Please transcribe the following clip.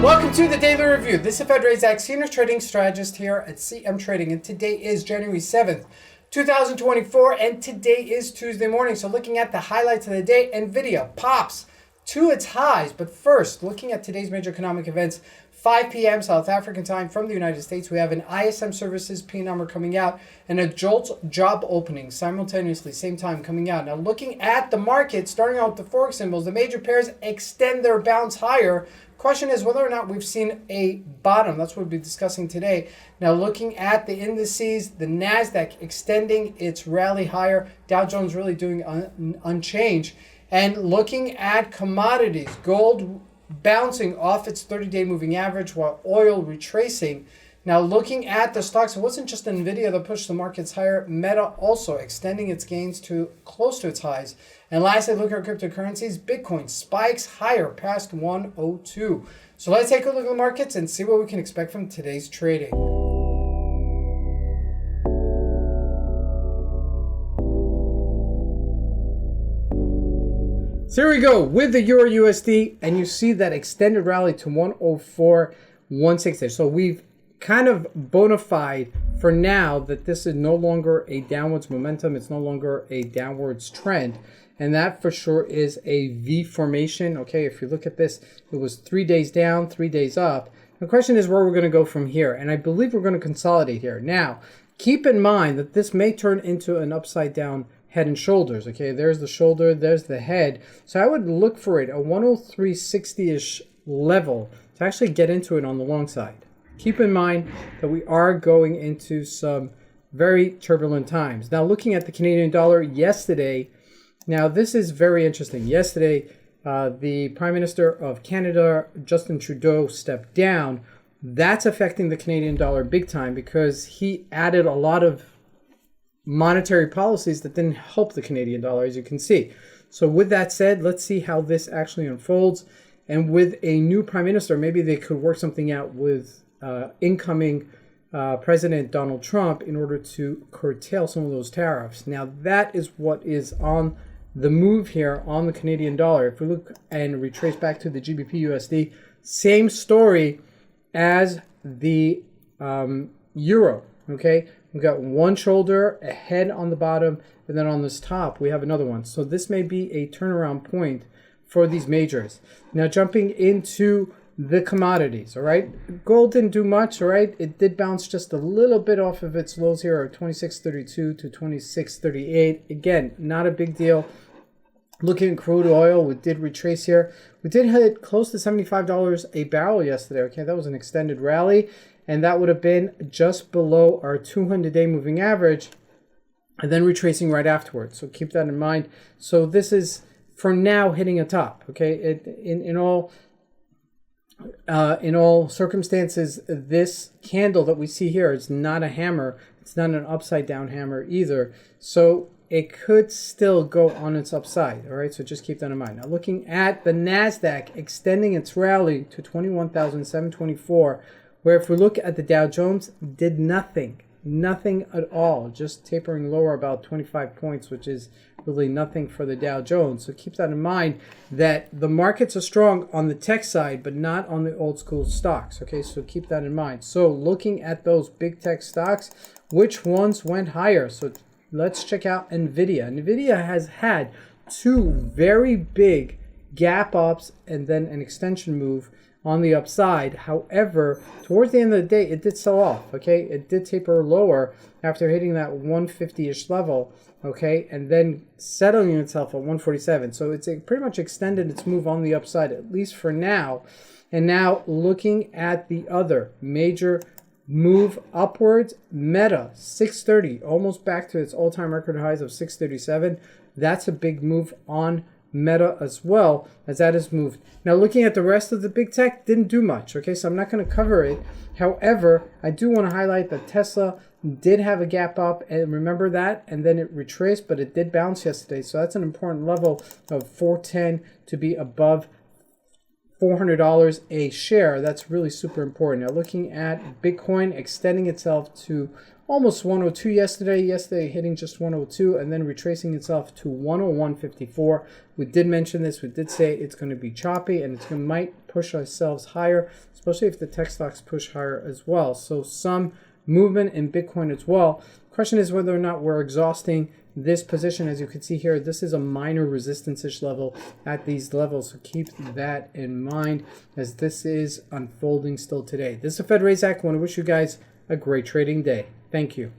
Welcome to the Daily Review. This is Razak, Senior Trading Strategist here at CMTrading, and today is January 7th, 2024, and today is Tuesday morning. So looking at the highlights of the day, Nvidia pops to its highs. But first, looking at today's major economic events, 5 p.m. South African time from the United States, we have an ISM services P number coming out and a Jolts job opening simultaneously, same time coming out. Now looking at the market, starting out with the Forex symbols, the major pairs extend their bounce higher. Question is whether or not we've seen a bottom. That's what we'll be discussing today. Now looking at the indices, the NASDAQ extending its rally higher, Dow Jones really doing unchanged. And looking at commodities, gold bouncing off its 30-day moving average while oil retracing. Now looking at the stocks, it wasn't just Nvidia that pushed the markets higher. Meta also extending its gains to close to its highs. And lastly, looking at cryptocurrencies, Bitcoin spikes higher past 102. So let's take a look at the markets and see what we can expect from today's trading. So here we go with the Euro USD, and you see that extended rally to 104.16. So we've kind of bona fide for now that this is no longer a downwards momentum. It's no longer a downwards trend. And that for sure is a V formation. Okay, if you look at this, it was 3 days down, 3 days up. The question is where we're going to go from here. And I believe we're going to consolidate here. Now, keep in mind that this may turn into an upside down head and shoulders. Okay, there's the shoulder, there's the head. So I would look for it, a 103.60-ish level to actually get into it on the long side. Keep in mind that we are going into some very turbulent times. Now, looking at the Canadian dollar yesterday, now this is very interesting. Yesterday, the Prime Minister of Canada, Justin Trudeau, stepped down. That's affecting the Canadian dollar big time because he added a lot of monetary policies that didn't help the Canadian dollar, as you can see. So with that said, let's see how this actually unfolds. And with a new Prime Minister, maybe they could work something out with incoming President Donald Trump in order to curtail some of those tariffs. Now, that is what is on the move here on the Canadian dollar. If we look and retrace back to the GBP USD, same story as the euro, okay? We've got one shoulder, a head on the bottom, and then on this top, we have another one. So this may be a turnaround point for these majors. Now, jumping into the commodities, all right? Gold didn't do much, all right? It did bounce just a little bit off of its lows here of 26.32 to 26.38. Again, not a big deal. Looking at crude oil, we did retrace here. We did hit close to $75 a barrel yesterday, okay? That was an extended rally, and that would have been just below our 200-day moving average, and then retracing right afterwards. So keep that in mind. So this is, for now, hitting a top, okay? In all circumstances, this candle that we see here is not a hammer. It's not an upside down hammer either. So it could still go on its upside. All right, so just keep that in mind. Now, looking at the NASDAQ extending its rally to 21,724, where if we look at the Dow Jones, did nothing at all, just tapering lower about 25 points, which is really nothing for the Dow Jones. So keep that in mind that the markets are strong on the tech side, but not on the old school stocks. Okay, so keep that in mind. So looking at those big tech stocks, which ones went higher? So let's check out Nvidia. Nvidia has had two very big gap ups and then an extension move on the upside. However, towards the end of the day, it did sell off, okay? It did taper lower after hitting that 150-ish level, okay? And then settling itself at 147. So it's pretty much extended its move on the upside, at least for now. And now looking at the other major move upwards, Meta, 630, almost back to its all-time record highs of 637. That's a big move on Meta as well, as that has moved. Now looking at the rest of the big tech, didn't do much, okay, so I'm not going to cover it. However, I do want to highlight that Tesla did have a gap up, and remember that, and then it retraced, but it did bounce yesterday, so that's an important level of 410 to be above $400 a share. That's really super important. Now looking at Bitcoin extending itself to almost 102 yesterday hitting just 102 and then retracing itself to 101.54. We did mention this. We did say it's going to be choppy and it's might push ourselves higher, especially if the tech stocks push higher as well. So some movement in Bitcoin as well. Question is whether or not we're exhausting this position. As you can see here, this is a minor resistance-ish level at these levels, so keep that in mind as this is unfolding still today. This is Fed Razak. I want to wish you guys a great trading day. Thank you.